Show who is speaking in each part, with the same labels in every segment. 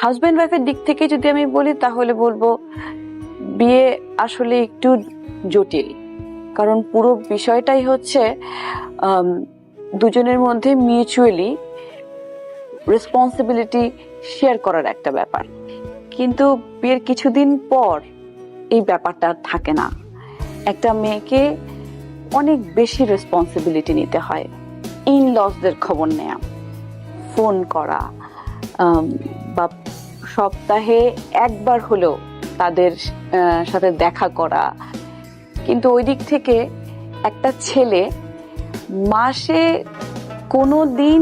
Speaker 1: Husband ওয়াইফের দিক থেকে যদি আমি বলি তাহলে বলবো বিয়ে আসলে একটু জটিল, কারণ পুরো বিষয়টাই হচ্ছে দুজনের মধ্যে মিউচুয়ালি রেসপন্সিবিলিটি শেয়ার করার একটা ব্যাপার। কিন্তু বিয়ের কিছুদিন পর এই ব্যাপারটা থাকে না। একটা মেয়েকে অনেক বেশি রেসপন্সিবিলিটি নিতে হয়। ইন লসদের খবর নেয়া, ফোন করা, বা সপ্তাহে একবার হলেও তাদের সাথে দেখা করা। কিন্তু ওই দিক থেকে একটা ছেলে মাসে কোনো দিন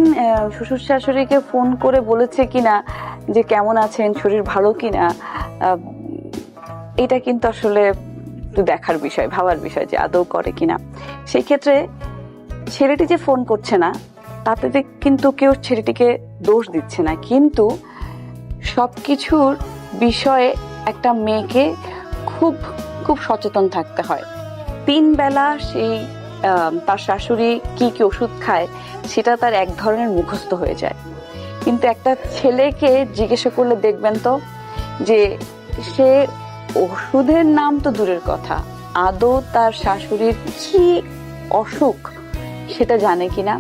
Speaker 1: শ্বশুর শাশুড়িকে ফোন করে বলেছে কিনা যে কেমন আছেন, শরীর ভালো কিনা, এটা কিন্তু আসলে একটু দেখার বিষয়, ভাবার বিষয় যে আদৌ করে কিনা। সেই ক্ষেত্রে ছেলেটি যে ফোন করছে না তাতে কিন্তু কেউ ছেলেটিকে দোষ দিচ্ছে না, কিন্তু সবকিছুর বিষয়ে একটা মেয়েকে খুব খুব সচেতন থাকতে হয়। 3 বেলা সেই তার শাশুড়ি কি কি ওষুধ খায় সেটা তার এক ধরনের মুখস্থ হয়ে যায়। কিন্তু একটা ছেলেকে জিজ্ঞাসা করলে দেখবেন তো যে সে ওষুধের নাম তো দূরের কথা, আদৌ তার শাশুড়ির কি অসুখ সেটা জানে কিনা।